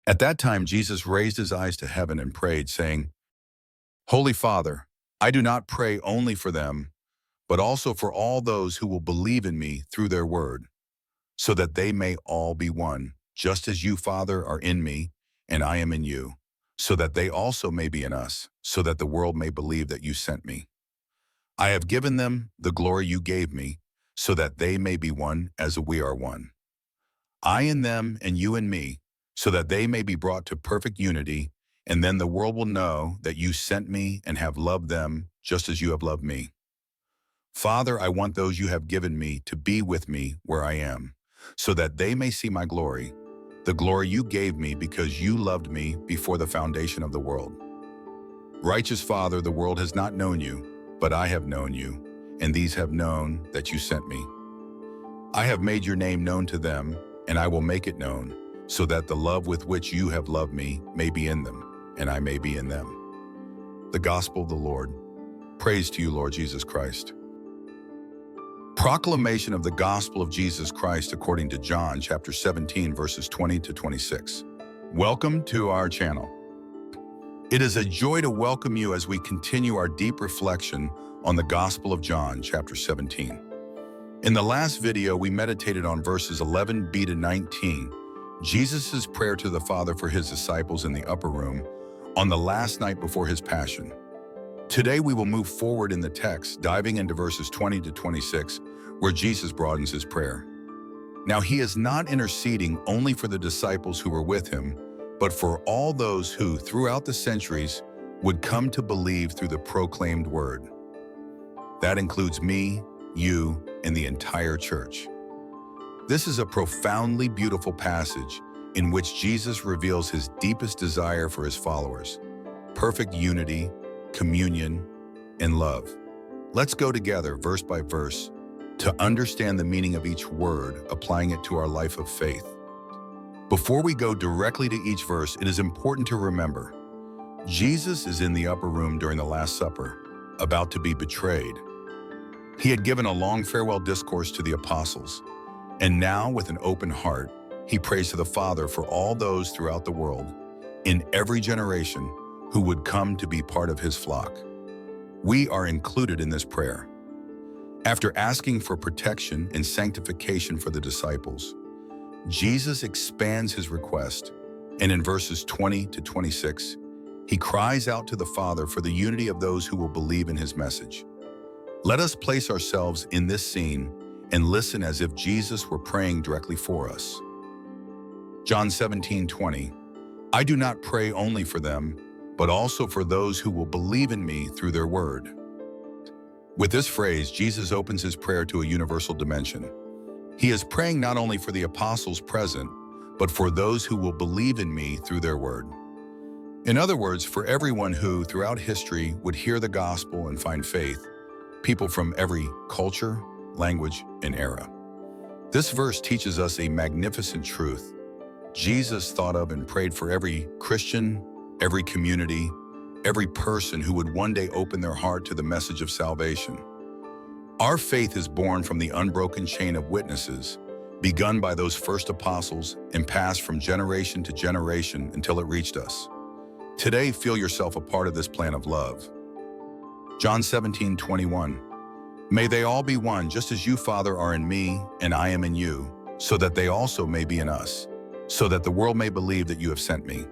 At that time, Jesus raised his eyes to heaven and prayed, saying, Holy Father, I do not pray only for them, but also for all those who will believe in me through their word, so that they may all be one, just as you, Father, are in me, and I am in you, so that they also may be in us, so that the world may believe that you sent me. I have given them the glory you gave me, so that they may be one as we are one. I in them and you in me, so that they may be brought to perfect unity, and then the world will know that you sent me and have loved them just as you have loved me. Father, I want those you have given me to be with me where I am, so that they may see my glory, the glory you gave me because you loved me before the foundation of the world. Righteous Father, the world has not known you, but I have known you, and these have known that you sent me. I have made your name known to them, and I will make it known, so that the love with which you have loved me may be in them, and I may be in them. The Gospel of the Lord. Praise to you, Lord Jesus Christ. Proclamation of the Gospel of Jesus Christ according to John chapter 17, verses 20 to 26. Welcome to our channel. It is a joy to welcome you as we continue our deep reflection on the Gospel of John chapter 17. In the last video, we meditated on verses 11b to 19, Jesus' prayer to the Father for his disciples in the upper room on the last night before his passion. Today, we will move forward in the text, diving into verses 20 to 26, where Jesus broadens his prayer. Now, he is not interceding only for the disciples who were with him, but for all those who, throughout the centuries, would come to believe through the proclaimed word. That includes me, you, and the entire church. This is a profoundly beautiful passage in which Jesus reveals his deepest desire for his followers: perfect unity, communion, and love. Let's go together, verse by verse, to understand the meaning of each word, applying it to our life of faith. Before we go directly to each verse, it is important to remember, Jesus is in the upper room during the Last Supper, about to be betrayed. He had given a long farewell discourse to the apostles, and now, with an open heart, he prays to the Father for all those throughout the world, in every generation, who would come to be part of his flock. We are included in this prayer. After asking for protection and sanctification for the disciples, Jesus expands his request, and in verses 20 to 26, he cries out to the Father for the unity of those who will believe in his message. Let us place ourselves in this scene and listen as if Jesus were praying directly for us. John 17:20, I do not pray only for them, but also for those who will believe in me through their word. With this phrase, Jesus opens his prayer to a universal dimension. He is praying not only for the apostles present, but for those who will believe in me through their word. In other words, for everyone who, throughout history, would hear the gospel and find faith, people from every culture, language, and era. This verse teaches us a magnificent truth. Jesus thought of and prayed for every Christian, every community, every person who would one day open their heart to the message of salvation. Our faith is born from the unbroken chain of witnesses, begun by those first apostles and passed from generation to generation until it reached us. Today, feel yourself a part of this plan of love. John 17:21. May they all be one, just as you, Father, are in me and I am in you, so that they also may be in us, so that the world may believe that you have sent me.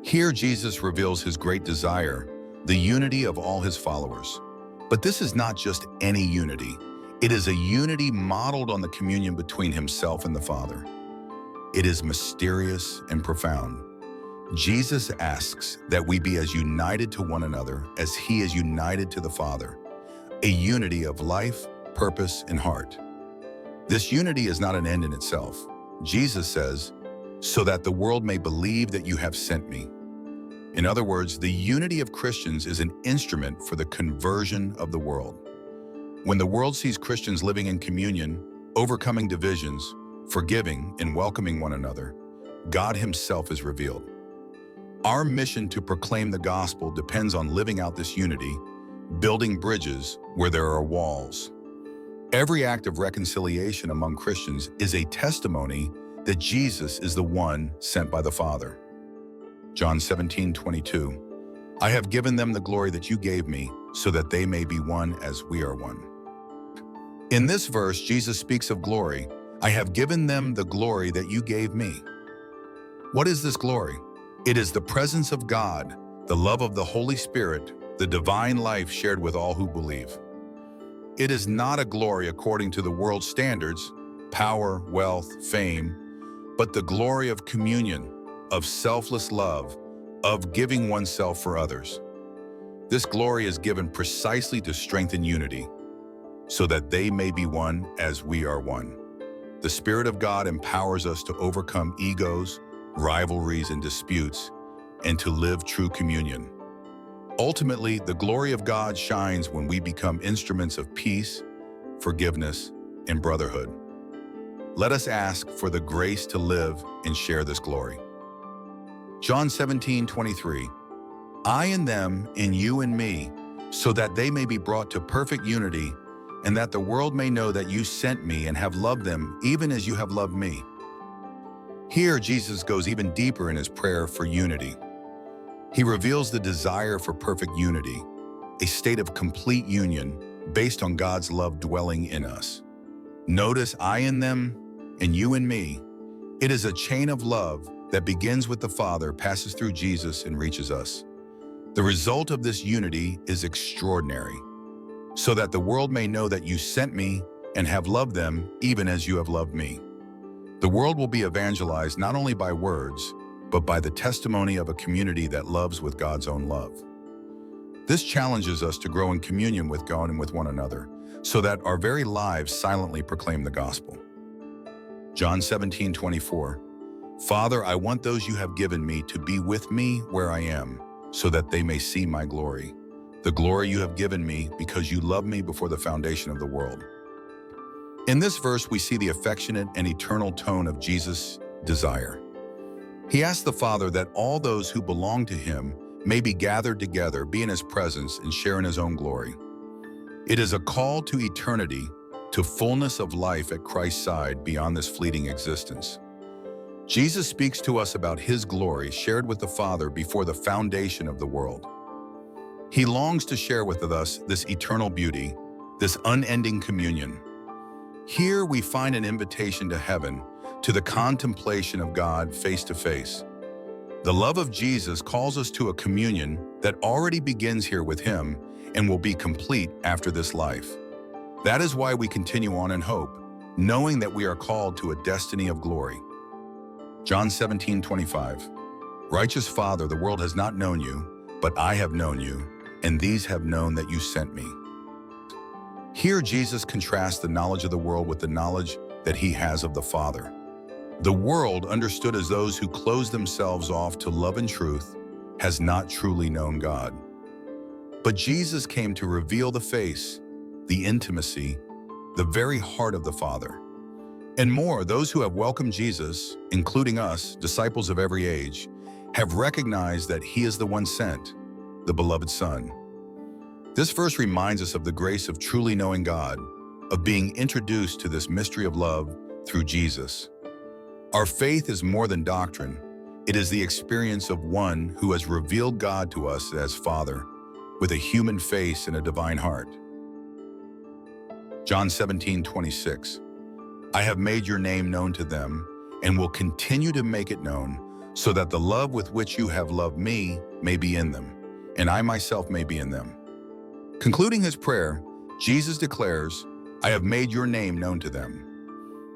Here, Jesus reveals his great desire, the unity of all his followers. But this is not just any unity. It is a unity modeled on the communion between himself and the Father. It is mysterious and profound. Jesus asks that we be as united to one another as he is united to the Father, a unity of life, purpose, and heart. This unity is not an end in itself. Jesus says, so that the world may believe that you have sent me. In other words, the unity of Christians is an instrument for the conversion of the world. When the world sees Christians living in communion, overcoming divisions, forgiving and welcoming one another, God himself is revealed. Our mission to proclaim the gospel depends on living out this unity, building bridges where there are walls. Every act of reconciliation among Christians is a testimony that Jesus is the one sent by the Father. John 17:22. I have given them the glory that you gave me, so that they may be one as we are one. In this verse, Jesus speaks of glory. I have given them the glory that you gave me. What is this glory? It is the presence of God, the love of the Holy Spirit, the divine life shared with all who believe. It is not a glory according to the world's standards, power, wealth, fame, but the glory of communion, of selfless love, of giving oneself for others. This glory is given precisely to strengthen unity, so that they may be one as we are one. The Spirit of God empowers us to overcome egos, rivalries, and disputes, and to live true communion. Ultimately, the glory of God shines when we become instruments of peace, forgiveness, and brotherhood. Let us ask for the grace to live and share this glory. John 17:23. I and them, and you and me, so that they may be brought to perfect unity, and that the world may know that you sent me and have loved them even as you have loved me. Here, Jesus goes even deeper in his prayer for unity. He reveals the desire for perfect unity, a state of complete union based on God's love dwelling in us. Notice I and them, and you and me. It is a chain of love that begins with the Father, passes through Jesus, and reaches us. The result of this unity is extraordinary, so that the world may know that you sent me and have loved them even as you have loved me. The world will be evangelized not only by words, but by the testimony of a community that loves with God's own love. This challenges us to grow in communion with God and with one another, so that our very lives silently proclaim the gospel. John 17:24. Father, I want those you have given me to be with me where I am, so that they may see my glory, the glory you have given me because you loved me before the foundation of the world. In this verse, we see the affectionate and eternal tone of Jesus' desire. He asks the Father that all those who belong to him may be gathered together, be in his presence, and share in his own glory. It is a call to eternity, to fullness of life at Christ's side beyond this fleeting existence. Jesus speaks to us about his glory shared with the Father before the foundation of the world. He longs to share with us this eternal beauty, this unending communion. Here we find an invitation to heaven, to the contemplation of God face to face. The love of Jesus calls us to a communion that already begins here with him and will be complete after this life. That is why we continue on in hope, knowing that we are called to a destiny of glory. John 17:25. Righteous Father, the world has not known you, but I have known you, and these have known that you sent me. Here Jesus contrasts the knowledge of the world with the knowledge that he has of the Father. The world, understood as those who close themselves off to love and truth, has not truly known God. But Jesus came to reveal the face, the intimacy, the very heart of the Father. And more, those who have welcomed Jesus, including us, disciples of every age, have recognized that he is the one sent, the beloved Son. This verse reminds us of the grace of truly knowing God, of being introduced to this mystery of love through Jesus. Our faith is more than doctrine. It is the experience of one who has revealed God to us as Father, with a human face and a divine heart. John 17:26. I have made your name known to them, and will continue to make it known, so that the love with which you have loved me may be in them, and I myself may be in them. Concluding his prayer, Jesus declares, I have made your name known to them.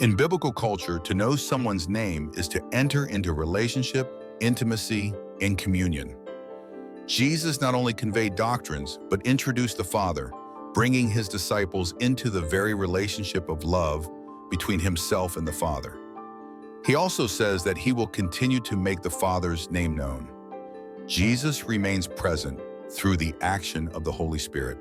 In biblical culture, to know someone's name is to enter into relationship, intimacy, and communion. Jesus not only conveyed doctrines, but introduced the Father, bringing his disciples into the very relationship of love between himself and the Father. He also says that he will continue to make the Father's name known. Jesus remains present through the action of the Holy Spirit,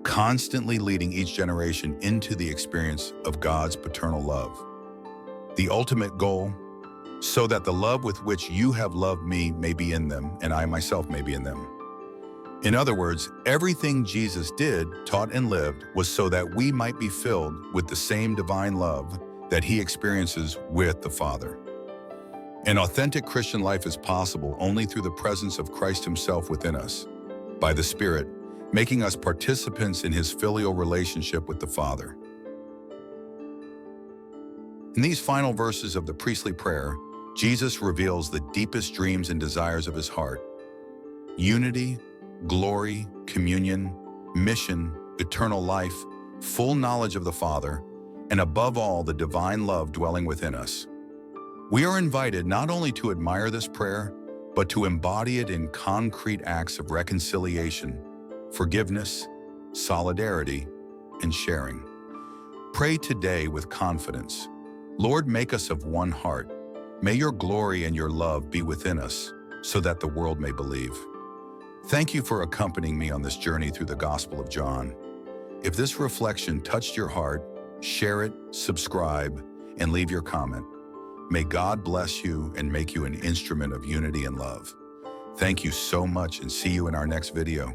constantly leading each generation into the experience of God's paternal love. The ultimate goal, so that the love with which you have loved me may be in them, and I myself may be in them. In other words, everything Jesus did, taught, and lived was so that we might be filled with the same divine love that he experiences with the Father. An authentic Christian life is possible only through the presence of Christ himself within us, by the Spirit, making us participants in his filial relationship with the Father. In these final verses of the priestly prayer, Jesus reveals the deepest dreams and desires of his heart: unity, glory, communion, mission, eternal life, full knowledge of the Father, and above all, the divine love dwelling within us. We are invited not only to admire this prayer, but to embody it in concrete acts of reconciliation, forgiveness, solidarity, and sharing. Pray today with confidence. Lord, make us of one heart. May your glory and your love be within us, so that the world may believe. Thank you for accompanying me on this journey through the Gospel of John. If this reflection touched your heart, share it, subscribe, and leave your comment. May God bless you and make you an instrument of unity and love. Thank you so much, and see you in our next video.